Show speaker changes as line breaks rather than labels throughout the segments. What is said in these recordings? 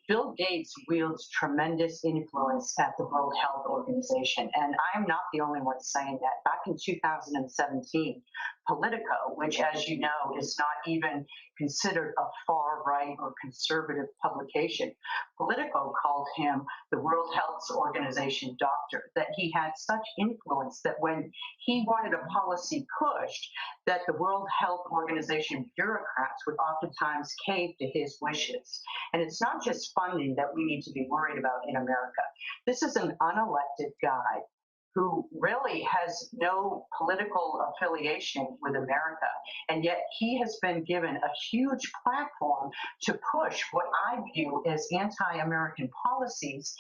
Bill Gates wields tremendous influence at the World Health Organization, and I'm not the only one saying that. Back in 2017, Politico, which, as you know, is not even considered a far right or conservative publication, Politico called him the World Health Organization doctor, that he had such influence that when he wanted a policy pushed, that the World Health Organization bureaucrats would oftentimes cave to his wishes. And it's not just funding that we need to be worried about in America. This is an unelected guy who really has no political affiliation with America. And yet he has been given a huge platform to push what I view as anti-American policies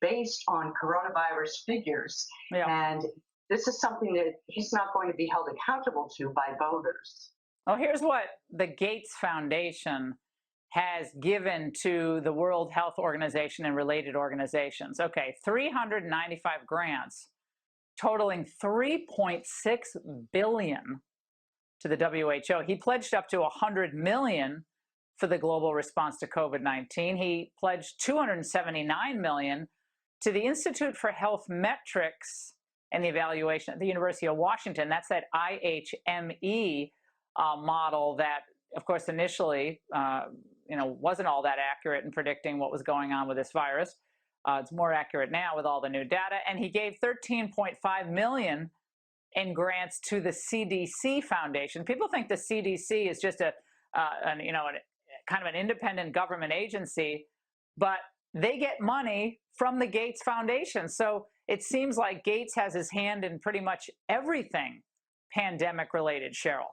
based on coronavirus figures.
Yeah.
And this is something that he's not going to be held accountable to by voters.
Well, here's what the Gates Foundation has given to the World Health Organization and related organizations. Okay, 395 grants totaling $3.6 billion to the WHO. He pledged up to $100 million for the global response to COVID-19. He pledged $279 million to the Institute for Health Metrics and the Evaluation at the University of Washington. That's that IHME model that, of course, initially, wasn't all that accurate in predicting what was going on with this virus. It's more accurate now with all the new data. And he gave $13.5 million in grants to the CDC Foundation. People think the CDC is just a kind of an independent government agency, but they get money from the Gates Foundation. So it seems like Gates has his hand in pretty much everything pandemic related, Cheryl.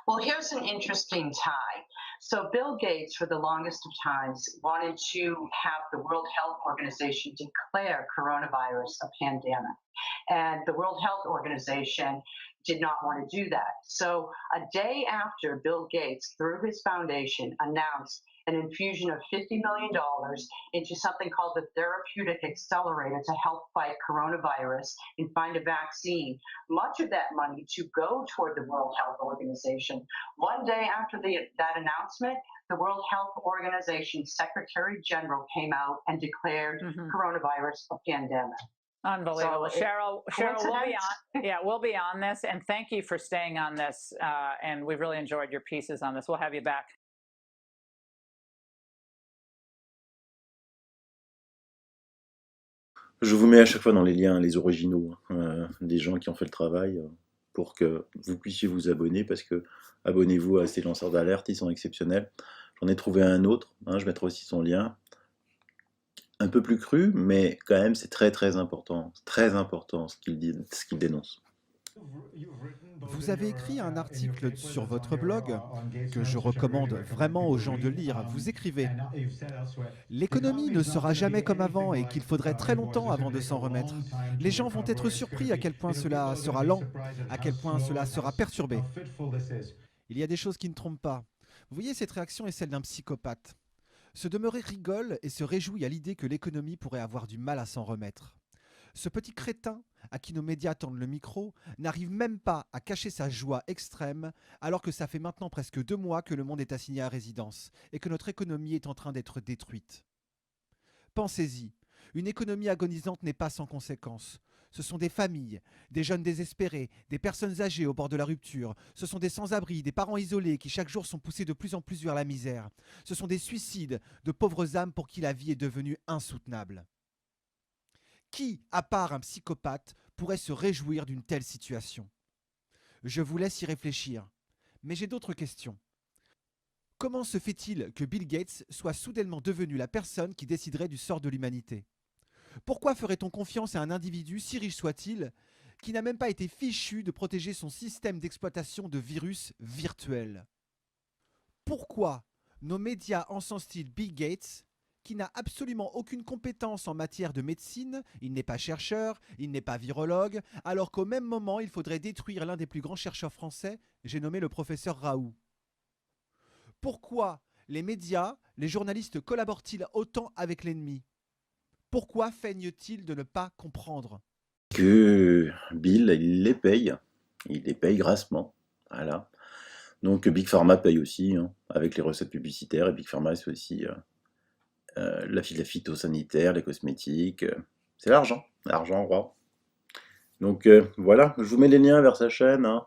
Well, here's an interesting tie. So Bill Gates, for the longest of times, wanted to have the World Health Organization declare coronavirus a pandemic. And the World Health Organization did not want to do that. So a day after Bill Gates, through his foundation, announced an infusion of $50 million into something called the Therapeutic Accelerator to help fight coronavirus and find a vaccine, much of that money to go toward the World Health Organization. One day after that announcement, the World Health Organization Secretary General came out and declared coronavirus a pandemic.
Unbelievable.
So
Cheryl, we'll be on this, and thank you for staying on this, and we've really enjoyed your pieces on this. We'll have you back.
Je vous mets à chaque fois dans les liens, les originaux, des gens qui ont fait le travail, pour que vous puissiez vous abonner, parce que abonnez-vous à ces lanceurs d'alerte, ils sont exceptionnels. J'en ai trouvé un autre, je mettrai aussi son lien, un peu plus cru, mais quand même c'est très important ce qu'il dénonce.
Vous avez écrit un article sur votre blog que je recommande vraiment aux gens de lire. Vous écrivez « L'économie ne sera jamais comme avant et qu'il faudrait très longtemps avant de s'en remettre. Les gens vont être surpris à quel point cela sera lent, à quel point cela sera perturbé. Il y a des choses qui ne trompent pas. Vous voyez, cette réaction est celle d'un psychopathe. Se demeurer rigole et se réjouit à l'idée que l'économie pourrait avoir du mal à s'en remettre. Ce petit crétin, à qui nos médias tendent le micro, n'arrive même pas à cacher sa joie extrême, alors que ça fait maintenant presque 2 mois que le monde est assigné à résidence et que notre économie est en train d'être détruite. Pensez-y, une économie agonisante n'est pas sans conséquences. Ce sont des familles, des jeunes désespérés, des personnes âgées au bord de la rupture. Ce sont des sans-abri, des parents isolés qui chaque jour sont poussés de plus en plus vers la misère. Ce sont des suicides, de pauvres âmes pour qui la vie est devenue insoutenable. Qui, à part un psychopathe, pourrait se réjouir d'une telle situation? Je vous laisse y réfléchir. Mais j'ai d'autres questions. Comment se fait-il que Bill Gates soit soudainement devenu la personne qui déciderait du sort de l'humanité? Pourquoi ferait-on confiance à un individu, si riche soit-il, qui n'a même pas été fichu de protéger son système d'exploitation de virus virtuels? Pourquoi nos médias encensent-ils Bill Gates, qui n'a absolument aucune compétence en matière de médecine, il n'est pas chercheur, il n'est pas virologue, alors qu'au même moment, il faudrait détruire l'un des plus grands chercheurs français, j'ai nommé le professeur Raoult? Pourquoi les médias, les journalistes collaborent-ils autant avec l'ennemi? Pourquoi feignent-ils de ne pas comprendre?
Que Bill, il les paye grassement, voilà. Donc Big Pharma paye aussi, avec les recettes publicitaires, et Big Pharma c'est aussi la phytosanitaire, les cosmétiques, c'est l'argent, roi. Donc voilà, je vous mets les liens vers sa chaîne, hein.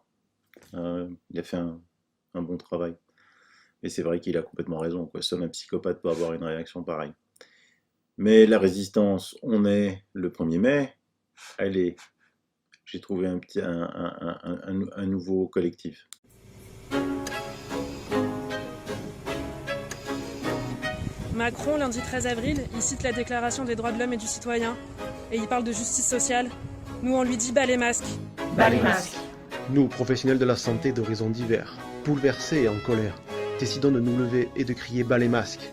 Il a fait un bon travail. Et c'est vrai qu'il a complètement raison, quoi. Seul un psychopathe peut avoir une réaction pareille. Mais la résistance, on est le 1er mai, j'ai trouvé un nouveau collectif.
Macron, lundi 13 avril, il cite la Déclaration des droits de l'homme et du citoyen et il parle de justice sociale. Nous, on lui dit bas les masques.
Bas les masques.
Nous, professionnels de la santé d'horizons divers, bouleversés et en colère, décidons de nous lever et de crier bas les masques.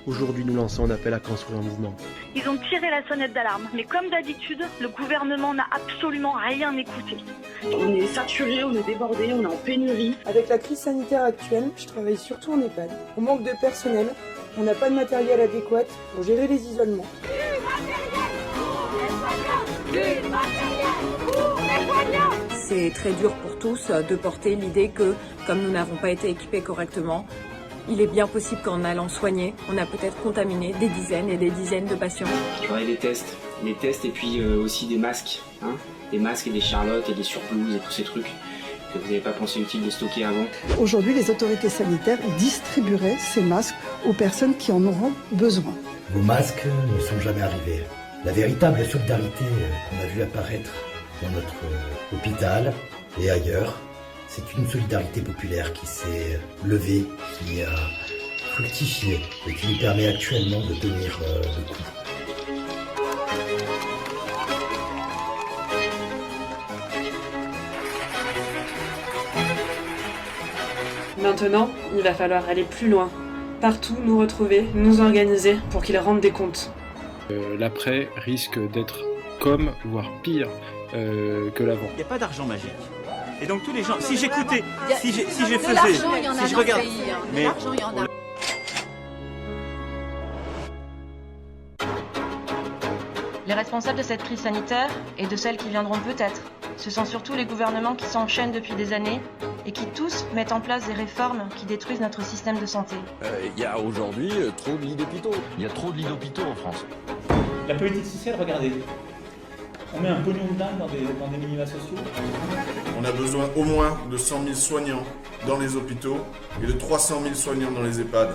Aujourd'hui, nous lançons un appel à construire un mouvement.
Ils ont tiré la sonnette d'alarme, mais comme d'habitude, le gouvernement n'a absolument rien écouté.
On est saturé, on est débordé, on est en pénurie.
Avec la crise sanitaire actuelle, je travaille surtout en EHPAD. On manque de personnel, on n'a pas de matériel adéquat pour gérer les isolements.
C'est très dur pour tous de porter l'idée que, comme nous n'avons pas été équipés correctement, il est bien possible qu'en allant soigner, on a peut-être contaminé des dizaines et des dizaines de patients.
Il faudrait des tests et puis aussi des masques, hein, des masques et des charlottes et des surblouses et tous ces trucs que vous n'avez pas pensé utile de stocker avant.
Aujourd'hui, les autorités sanitaires distribueraient ces masques aux personnes qui en auront besoin.
Vos masques ne sont jamais arrivés. La véritable solidarité qu'on a vu apparaître dans notre hôpital et ailleurs, c'est une solidarité populaire qui s'est levée, qui a fructifié et qui nous permet actuellement de tenir le coup.
Maintenant, il va falloir aller plus loin. Partout nous retrouver, nous organiser pour qu'ils rendent des comptes.
L'après risque d'être comme, voire pire que l'avant.
Il n'y a pas d'argent magique. Et donc tous les gens, si j'écoutais, si je faisais, si je regardais, mais
les responsables de cette crise sanitaire et de celles qui viendront peut-être, ce sont surtout les gouvernements qui s'enchaînent depuis des années et qui tous mettent en place des réformes qui détruisent notre système de santé.
Il y a aujourd'hui trop de lits d'hôpitaux. Il y a trop de lits d'hôpitaux en France.
La politique sociale, regardez. On met un pognon de dingue dans des minima sociaux.
On a besoin au moins de 100 000 soignants dans les hôpitaux et de 300 000 soignants dans les EHPAD.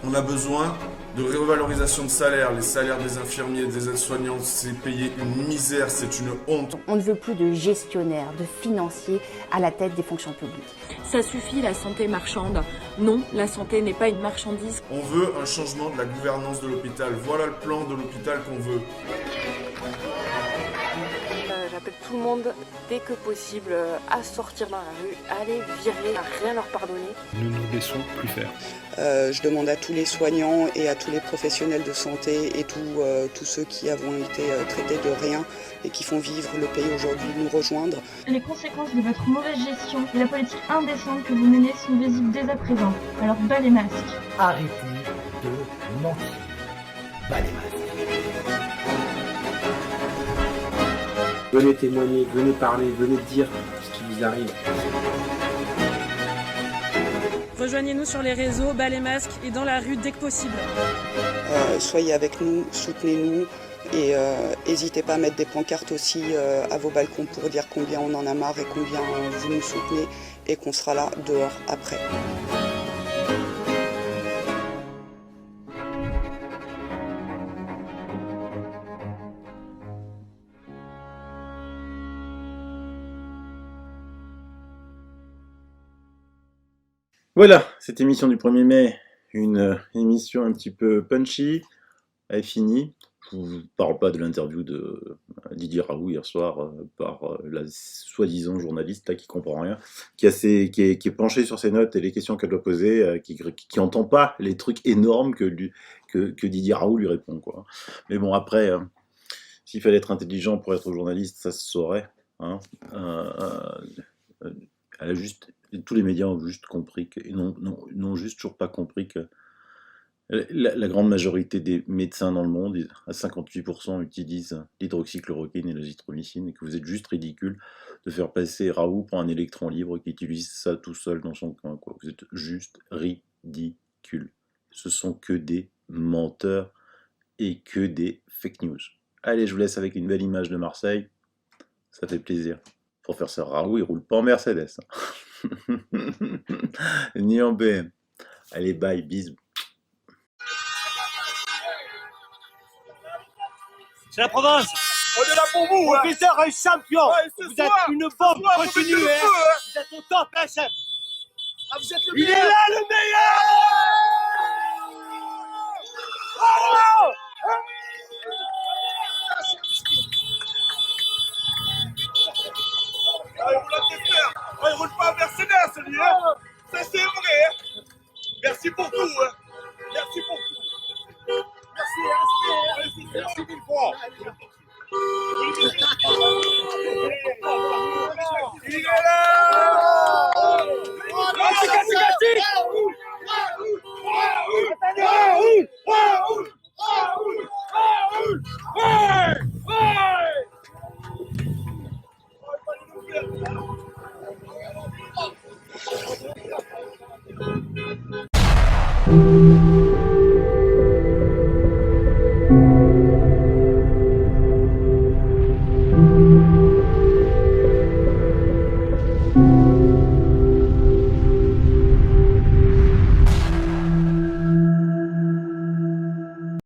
On a besoin de revalorisation de salaire. Les salaires des infirmiers et des aides-soignants, c'est payé une misère, c'est une honte.
On ne veut plus de gestionnaires, de financiers à la tête des fonctions publiques.
Ça suffit, la santé marchande. Non, la santé n'est pas une marchandise.
On veut un changement de la gouvernance de l'hôpital. Voilà le plan de l'hôpital qu'on veut.
J'appelle tout le monde, dès que possible, à sortir dans la rue, à aller virer, à rien leur pardonner.
Nous nous laissons plus faire.
Je demande à tous les soignants et à tous les professionnels de santé et tous ceux qui avons été traités de rien et qui font vivre le pays aujourd'hui, nous rejoindre.
Les conséquences de votre mauvaise gestion et la politique indécente que vous menez sont visibles dès à présent. Alors bas les masques.
Arrêtez de mentir. Bas les masques.
Venez témoigner, venez parler, venez dire ce qui vous arrive.
Rejoignez-nous sur les réseaux, bas les masques et dans la rue dès que possible.
Soyez avec nous, soutenez-nous et n'hésitez pas à mettre des pancartes aussi à vos balcons pour dire combien on en a marre et combien vous nous soutenez et qu'on sera là dehors après.
Voilà, cette émission du 1er mai, une émission un petit peu punchy, elle est finie. Je ne vous parle pas de l'interview de Didier Raoult hier soir par la soi-disant journaliste là, qui comprend rien, qui est penchée sur ses notes et les questions qu'elle doit poser, qui n'entend pas les trucs énormes que Didier Raoult lui répond, quoi. Mais bon, après, s'il fallait être intelligent pour être journaliste, ça se saurait. Hein. Elle a juste... Tous les médias ont juste compris, n'ont juste toujours pas compris que la grande majorité des médecins dans le monde, à 58%, utilisent l'hydroxychloroquine et l'azithromycine, et que vous êtes juste ridicule de faire passer Raoult pour un électron libre qui utilise ça tout seul dans son coin, quoi. Vous êtes juste ridicule. Ce sont que des menteurs et que des fake news. Allez, je vous laisse avec une belle image de Marseille. Ça fait plaisir. Pour faire ça, Raoult, il roule pas en Mercedes. Ni en BM. Allez, bye, bisous.
C'est la province. On est là pour vous. Professeur est champion. Vous êtes une bombe continue. Vous êtes au top, hein, chef.
Ah, vous êtes le
Il
meilleur.
est là, le meilleur. Oh,
Ah, il roule à tes frères. Ah, il roule pas en Mercedes, lui, hein. Ça, c'est vrai. Hein. Merci pour tout. Hein. Merci pour tout. Merci, merci mille fois. Il est là.
Raoult.